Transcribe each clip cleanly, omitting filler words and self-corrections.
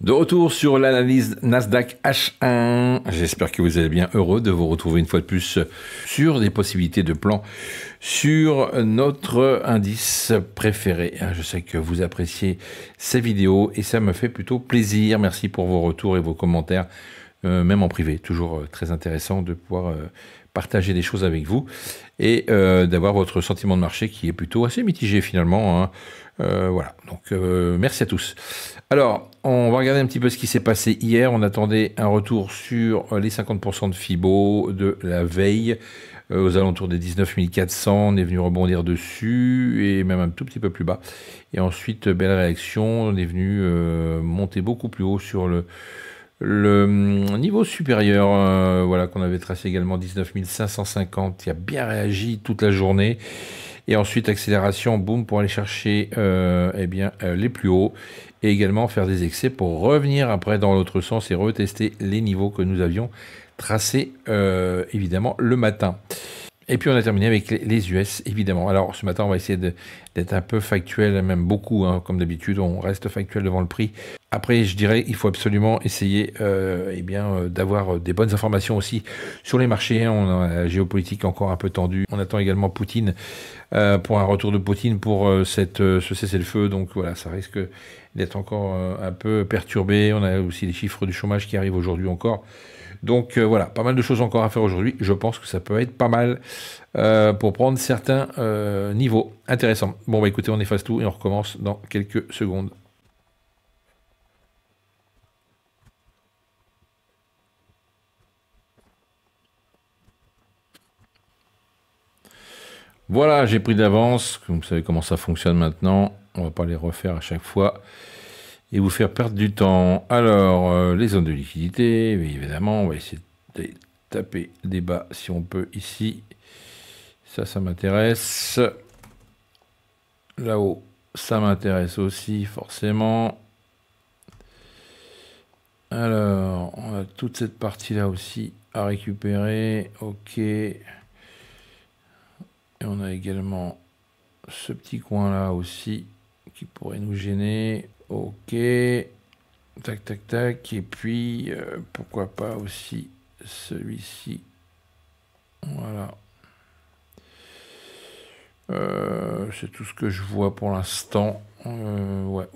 De retour sur l'analyse Nasdaq H1. J'espère que vous allez bien, heureux de vous retrouver une fois de plus sur des possibilités de plan sur notre indice préféré. Je sais que vous appréciez ces vidéos et ça me fait plutôt plaisir. Merci pour vos retours et vos commentaires, même en privé. Toujours très intéressant de pouvoir partager des choses avec vous et d'avoir votre sentiment de marché qui est plutôt assez mitigé finalement, hein. Voilà, donc merci à tous. Alors, on va regarder un petit peu ce qui s'est passé hier. On attendait un retour sur les 50% de Fibo de la veille, aux alentours des 19 400. On est venu rebondir dessus, et même un tout petit peu plus bas. Et ensuite, belle réaction, on est venu monter beaucoup plus haut sur le niveau supérieur, voilà, qu'on avait tracé également 19 550, qui a bien réagi toute la journée. Et ensuite, accélération, boum, pour aller chercher les plus hauts. Et également faire des excès pour revenir après dans l'autre sens et retester les niveaux que nous avions tracés, évidemment, le matin. Et puis on a terminé avec les US, évidemment. Alors ce matin, on va essayer d'être un peu factuel, même beaucoup, hein, comme d'habitude, on reste factuel devant le prix. Après, je dirais, il faut absolument essayer d'avoir des bonnes informations aussi sur les marchés. On a la géopolitique encore un peu tendue. On attend également Poutine pour un retour de Poutine pour ce cessez-le-feu. Donc voilà, ça risque d'être encore un peu perturbé. On a aussi les chiffres du chômage qui arrivent aujourd'hui encore. Donc voilà, pas mal de choses encore à faire aujourd'hui. Je pense que ça peut être pas mal pour prendre certains niveaux intéressants. Bon, bah écoutez, on efface tout et on recommence dans quelques secondes. Voilà, j'ai pris d'avance. Vous savez comment ça fonctionne maintenant. On va pas les refaire à chaque fois et vous faire perdre du temps. Alors, les zones de liquidité, évidemment, on va essayer de taper des bas si on peut ici. Ça m'intéresse. Là-haut, ça m'intéresse aussi, forcément. Alors, on a toute cette partie-là aussi à récupérer. Ok. Et on a également ce petit coin-là aussi qui pourrait nous gêner. Ok. Tac, tac, tac. Et puis, pourquoi pas aussi celui-ci. Voilà. C'est tout ce que je vois pour l'instant. Ouais.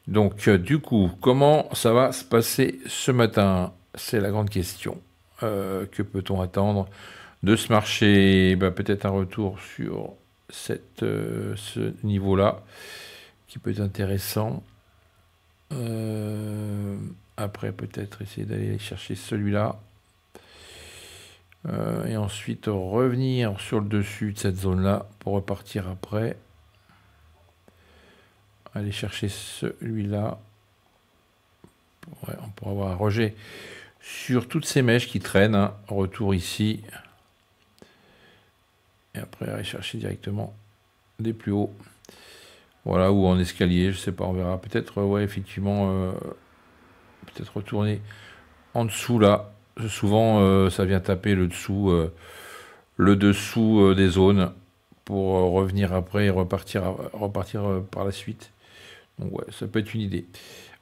Donc, du coup, comment ça va se passer ce matin? C'est la grande question. Que peut-on attendre de ce marché? Peut-être un retour sur ce niveau-là, qui peut être intéressant. Après, peut-être essayer d'aller chercher celui-là. Et ensuite revenir sur le dessus de cette zone-là pour repartir après. Aller chercher celui-là. Ouais, on pourra avoir un rejet sur toutes ces mèches qui traînent, hein. Retour ici. Et après aller chercher directement des plus hauts. Voilà, ou en escalier, je sais pas, on verra. Peut-être, ouais, effectivement, peut-être retourner en dessous là. Souvent, ça vient taper le dessous des zones pour revenir après et repartir par la suite. Donc ouais, ça peut être une idée.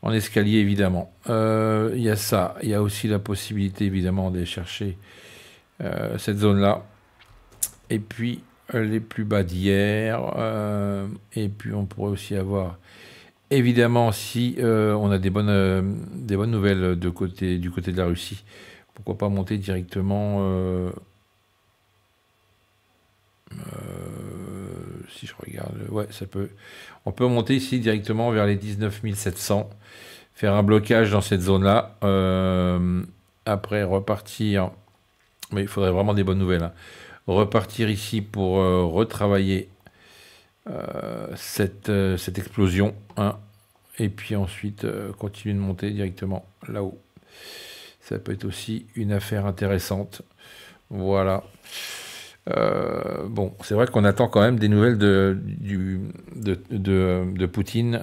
En escalier, évidemment. Il y a ça. Il y a aussi la possibilité, évidemment, d'aller chercher cette zone-là. Et puis, les plus bas d'hier. Et puis, on pourrait aussi avoir, évidemment, si on a des bonnes nouvelles du côté de la Russie, pourquoi pas monter directement, si je regarde, ouais, ça peut. On peut monter ici directement vers les 19 700, faire un blocage dans cette zone-là, après repartir, mais il faudrait vraiment des bonnes nouvelles, hein. Repartir ici pour retravailler cette explosion, hein, et puis ensuite continuer de monter directement là-haut. Ça peut être aussi une affaire intéressante. Voilà. Bon, c'est vrai qu'on attend quand même des nouvelles de Poutine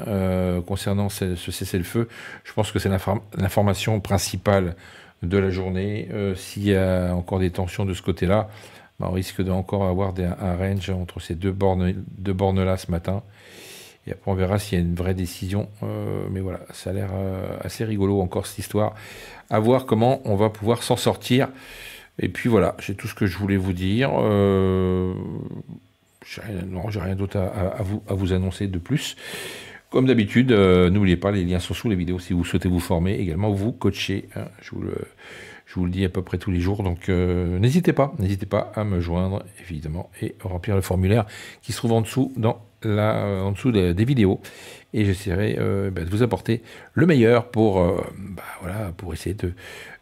concernant ce cessez-le-feu. Je pense que c'est l'information principale de la journée. S'il y a encore des tensions de ce côté-là, on risque d'encore avoir un range entre ces deux bornes-là ce matin. Et après, on verra s'il y a une vraie décision. Mais voilà, ça a l'air assez rigolo encore cette histoire. À voir comment on va pouvoir s'en sortir. Et puis voilà, c'est tout ce que je voulais vous dire. J'ai rien d'autre à vous annoncer de plus. Comme d'habitude, n'oubliez pas, les liens sont sous les vidéos si vous souhaitez vous former, également vous coacher. Hein, je vous le dis à peu près tous les jours, donc n'hésitez pas à me joindre, évidemment, et remplir le formulaire qui se trouve en dessous, en dessous des vidéos. Et j'essaierai de vous apporter le meilleur pour essayer de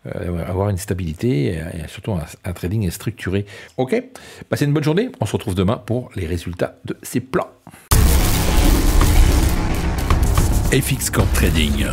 avoir une stabilité et surtout un trading structuré. Ok, passez une bonne journée, on se retrouve demain pour les résultats de ces plans. FX Corp Trading.